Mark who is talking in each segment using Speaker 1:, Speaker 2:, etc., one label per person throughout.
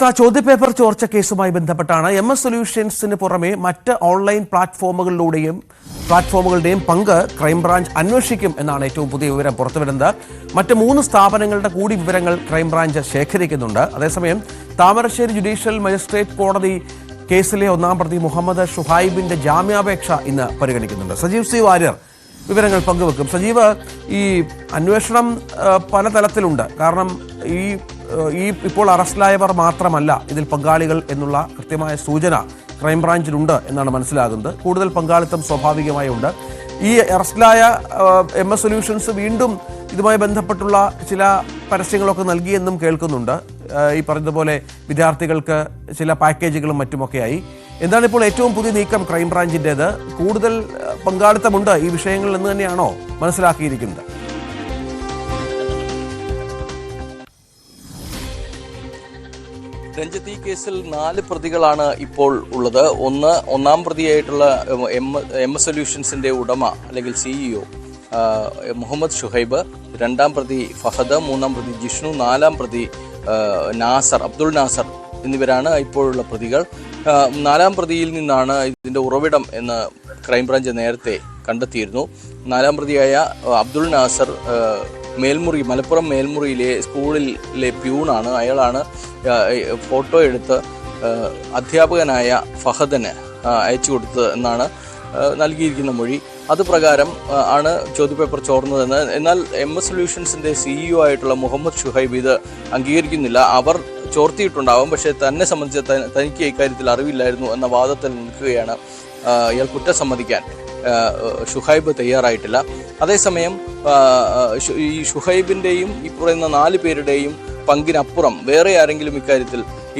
Speaker 1: വാർത്ത ചോദ്യപേപ്പർ ചോർച്ച കേസുമായി ബന്ധപ്പെട്ടാണ് MS സൊല്യൂഷൻസിന് പുറമെ മറ്റ് ഓൺലൈൻ പ്ലാറ്റ്ഫോമുകളുടെയും പങ്ക് ക്രൈംബ്രാഞ്ച് അന്വേഷിക്കും എന്നാണ് ഏറ്റവും പുതിയ വിവരം പുറത്തുവരുന്നത്. മറ്റ് 3 സ്ഥാപനങ്ങളുടെ കൂടി വിവരങ്ങൾ ക്രൈംബ്രാഞ്ച് ശേഖരിക്കുന്നുണ്ട്. അതേസമയം താമരശ്ശേരി ജുഡീഷ്യൽ മജിസ്ട്രേറ്റ് കോടതി കേസിലെ 1-ാം പ്രതി മുഹമ്മദ് ഷുഹൈബിന്റെ ജാമ്യാപേക്ഷ ഇന്ന് പരിഗണിക്കുന്നുണ്ട്. സജീവ് സി വാര്യർ വിവരങ്ങൾ പങ്കുവെക്കും. സജീവ്, ഈ അന്വേഷണം പല തലത്തിലുണ്ട്. കാരണം ഈ ഇപ്പോൾ അറസ്റ്റിലായവർ മാത്രമല്ല ഇതിൽ പങ്കാളികൾ എന്നുള്ള കൃത്യമായ സൂചന ക്രൈംബ്രാഞ്ചിലുണ്ട് എന്നാണ് മനസ്സിലാകുന്നത്. കൂടുതൽ പങ്കാളിത്തം സ്വാഭാവികമായി ഉണ്ട്. ഈ അറസ്റ്റിലായ MS സൊല്യൂഷൻസ് വീണ്ടും ഇതുമായി ബന്ധപ്പെട്ടുള്ള ചില പരസ്യങ്ങളൊക്കെ നൽകിയെന്നും കേൾക്കുന്നുണ്ട്. ഈ പറഞ്ഞതുപോലെ വിദ്യാർത്ഥികൾക്ക് ചില പാക്കേജുകളും മറ്റുമൊക്കെയായി. എന്താണ് ഇപ്പോൾ ഏറ്റവും പുതിയ നീക്കം ക്രൈംബ്രാഞ്ചിൻ്റേത്? കൂടുതൽ പങ്കാളിത്തമുണ്ട് ഈ വിഷയങ്ങളിൽ എന്ന് തന്നെയാണോ മനസ്സിലാക്കിയിരിക്കുന്നത്?
Speaker 2: രഞ്ജിത്ത്, ഈ കേസിൽ 4 പ്രതികളാണ് ഇപ്പോൾ ഉള്ളത്. 1-ാം പ്രതിയായിട്ടുള്ള MS സൊല്യൂഷൻസിന്റെ ഉടമ അല്ലെങ്കിൽ CEO മുഹമ്മദ് ഷുഹൈബ്, 2-ാം പ്രതി ഫഹദ്, 3-ാം പ്രതി ജിഷ്ണു, 4-ാം പ്രതി അബ്ദുൾ നാസർ എന്നിവരാണ് ഇപ്പോഴുള്ള പ്രതികൾ. 4-ാം പ്രതിയിൽ നിന്നാണ് ഇതിന്റെ ഉറവിടം എന്ന് ക്രൈംബ്രാഞ്ച് നേരത്തെ കണ്ടെത്തിയിരുന്നു. 4-ാം പ്രതിയായ അബ്ദുൾ നാസർ മലപ്പുറം മേൽമുറിയിലെ സ്കൂളിലെ പ്യൂണാണ്. അയാളാണ് ഫോട്ടോ എടുത്ത് അധ്യാപകനായ ഫഹദിന് അയച്ചു കൊടുത്തത് എന്നാണ് നൽകിയിരിക്കുന്ന മൊഴി. അതുപ്രകാരം ആണ് ചോദ്യപേപ്പർ ചോർന്നതെന്ന്. എന്നാൽ MS സൊല്യൂഷൻസിന്റെ CEO ആയിട്ടുള്ള മുഹമ്മദ് ഷുഹൈബ് ഇത് അംഗീകരിക്കുന്നില്ല. അവർ ചോർത്തിയിട്ടുണ്ടാവും, പക്ഷേ തന്നെ സംബന്ധിച്ച് തനിക്ക് ഇക്കാര്യത്തിൽ അറിവില്ലായിരുന്നു എന്ന വാദത്തിൽ നിൽക്കുകയാണ്. ഇയാൾ കുറ്റം സമ്മതിക്കാൻ ഷുഹൈബ് തയ്യാറായിട്ടില്ല. അതേസമയം ഈ ഷുഹൈബിന്റെയും ഈ പറയുന്ന 4 പേരുടെയും പങ്കിനപ്പുറം വേറെ ആരെങ്കിലും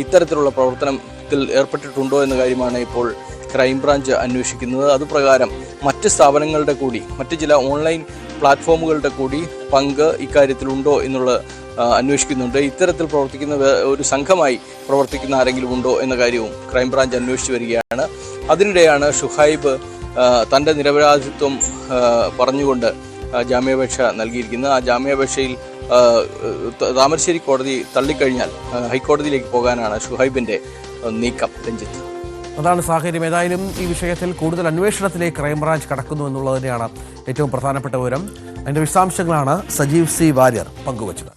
Speaker 2: ഇത്തരത്തിലുള്ള പ്രവർത്തനത്തിൽ ഏർപ്പെട്ടിട്ടുണ്ടോ എന്ന കാര്യമാണ് ഇപ്പോൾ ക്രൈംബ്രാഞ്ച് അന്വേഷിക്കുന്നത്. അതുപ്രകാരം മറ്റ് സ്ഥാപനങ്ങളുടെ കൂടി, മറ്റ് ചില ഓൺലൈൻ പ്ലാറ്റ്ഫോമുകളുടെ കൂടി പങ്ക് ഇക്കാര്യത്തിലുണ്ടോ എന്നുള്ളത് അന്വേഷിക്കുന്നുണ്ട്. ഇത്തരത്തിൽ പ്രവർത്തിക്കുന്ന ഒരു സംഘമായി പ്രവർത്തിക്കുന്ന ആരെങ്കിലും ഉണ്ടോ എന്ന കാര്യവും ക്രൈംബ്രാഞ്ച് അന്വേഷിച്ചു വരികയാണ്. അതിനിടെയാണ് ഷുഹൈബ് തൻ്റെ നിരപരാധിത്വം പറഞ്ഞുകൊണ്ട് ജാമ്യാപേക്ഷ നൽകിയിരിക്കുന്നത്. ആ ജാമ്യാപേക്ഷയിൽ താമരശ്ശേരി കോടതി തള്ളിക്കഴിഞ്ഞാൽ ഹൈക്കോടതിയിലേക്ക് പോകാനാണ് ഷുഹൈബിന്റെ നീക്കം. രഞ്ജിത്ത്,
Speaker 1: അതാണ് സാഹചര്യം. ഏതായാലും ഈ വിഷയത്തിൽ കൂടുതൽ അന്വേഷണത്തിലേക്ക് ക്രൈംബ്രാഞ്ച് കടക്കുന്നു എന്നുള്ളത് തന്നെയാണ് ഏറ്റവും പ്രധാനപ്പെട്ട വിവരം. അതിന്റെ വിശദാംശങ്ങളാണ് സജീവ് സി വാര്യർ പങ്കുവച്ചത്.